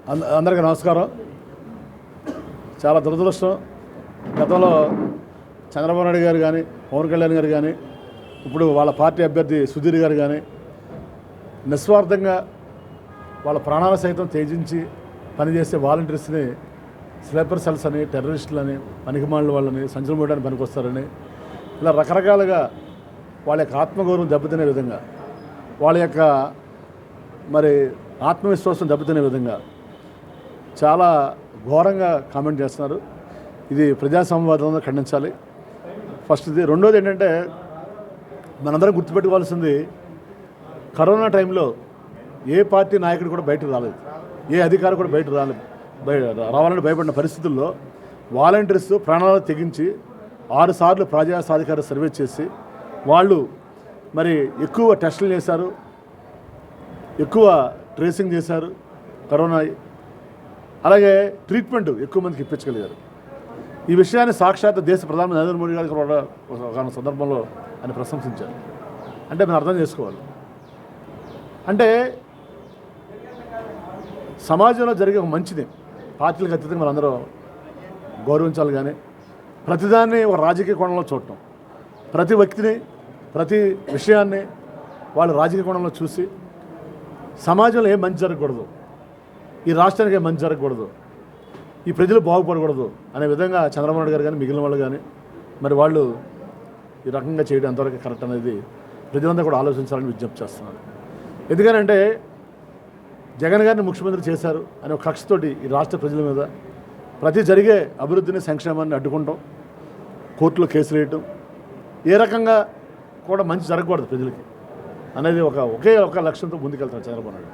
అందరికీ నమస్కారం. చాలా దురదృష్టం. గతంలో చంద్రబాబు నాయుడు గారు కానీ, పవన్ కళ్యాణ్ గారు కానీ, ఇప్పుడు వాళ్ళ పార్టీ అభ్యర్థి సుధీర్ గారు కానీ నిస్వార్థంగా వాళ్ళ ప్రాణాల సైతం త్యజించి పనిచేసే వాలంటీర్స్ని స్లీపర్ సెల్స్ అని, టెర్రరిస్టులని, పనికిమాలిన వాళ్ళని, సంచులు మోయడానికి పనికొస్తారని, ఇలా రకరకాలుగా వాళ్ళ యొక్క ఆత్మగౌరవం దెబ్బతినే విధంగా, వాళ్ళ యొక్క మరి ఆత్మవిశ్వాసం దెబ్బతినే విధంగా చాలా ఘోరంగా కామెంట్ చేస్తున్నారు. ఇది ప్రజాసంవాదంలో ఖండించాలి. ఫస్ట్ ఇది. రెండోది ఏంటంటే, మనందరం గుర్తుపెట్టుకోవాల్సింది, కరోనా టైంలో ఏ పార్టీ నాయకుడు కూడా బయటకు రాలేదు, ఏ అధికారి కూడా బయటకు రావాలని భయపడిన పరిస్థితుల్లో వాలంటీర్స్ ప్రాణాలు తెగించి 6 సార్లు ప్రజా సాధికార సర్వే చేసి వాళ్ళు మరి ఎక్కువ టెస్టులు చేశారు, ఎక్కువ ట్రేసింగ్ చేశారు కరోనా, అలాగే ట్రీట్మెంట్ ఎక్కువ మందికి ఇప్పించగలిగారు. ఈ విషయాన్ని సాక్షాత్ దేశ ప్రధాని నరేంద్ర మోడీ గారికి కూడా ఒక సందర్భంలో ఆయన ప్రశంసించారు. అంటే మనం అర్థం చేసుకోవాలి, అంటే సమాజంలో జరిగే ఒక మంచిది పార్టీలకు అతీతంగా మనందరూ గౌరవించాలి. కానీ ప్రతిదాన్ని ఒక రాజకీయ కోణంలో చూడటం, ప్రతి వ్యక్తిని, ప్రతి విషయాన్ని వాళ్ళు రాజకీయ కోణంలో చూసి సమాజంలో ఏం మంచి జరగకూడదు, ఈ రాష్ట్రానికి ఏం మంచి జరగకూడదు, ఈ ప్రజలు బాగుపడకూడదు అనే విధంగా చంద్రబాబు నాయుడు గారు కానీ, మిగిలిన వాళ్ళు కానీ మరి వాళ్ళు ఈ రకంగా చేయడం ఎంతవరకు కరెక్ట్ అనేది ప్రజలందరూ కూడా ఆలోచించాలని విజ్ఞప్తి చేస్తున్నారు. ఎందుకనంటే జగన్ గారిని ముఖ్యమంత్రి చేశారు అనే ఒక కక్షతోటి ఈ రాష్ట్ర ప్రజల మీద ప్రతి జరిగే అభివృద్ధిని, సంక్షేమాన్ని అడ్డుకుంటాం, కోర్టులో కేసులు వేయటం, ఏ రకంగా కూడా మంచి జరగకూడదు ప్రజలకి అనేది ఒకే లక్ష్యంతో ముందుకెళ్తున్నారు చంద్రబాబు నాయుడు.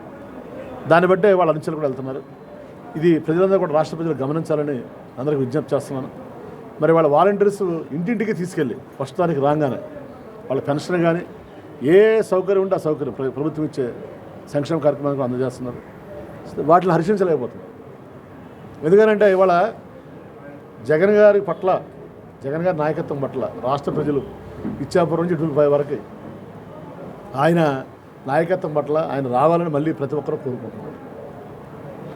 దాన్ని బట్టే వాళ్ళ అంచెలు కూడా వెళ్తున్నారు. ఇది ప్రజలందరూ కూడా, రాష్ట్ర ప్రజలు గమనించాలని అందరికీ విజ్ఞప్తి చేస్తున్నాను. మరి వాళ్ళ వాలంటీర్స్ ఇంటింటికి తీసుకెళ్ళి ఫస్ట్ తారీఖు రాగానే వాళ్ళ పెన్షన్ కానీ ఏ సౌకర్యం ఉంటే ఆ సౌకర్యం ప్రభుత్వం ఇచ్చే సంక్షేమ కార్యక్రమాలకు అందజేస్తున్నారు. వాటిని హర్షించలేకపోతున్నారు. ఎందుకనంటే ఇవాళ జగన్ గారి పట్ల, జగన్ గారి నాయకత్వం పట్ల రాష్ట్ర ప్రజలు ఇచ్చాపురం నుంచి ఇటుపై వరకు ఆయన నాయకత్వం పట్ల ఆయన రావాలని మళ్ళీ ప్రతి ఒక్కరూ కోరుకుంటున్నారు.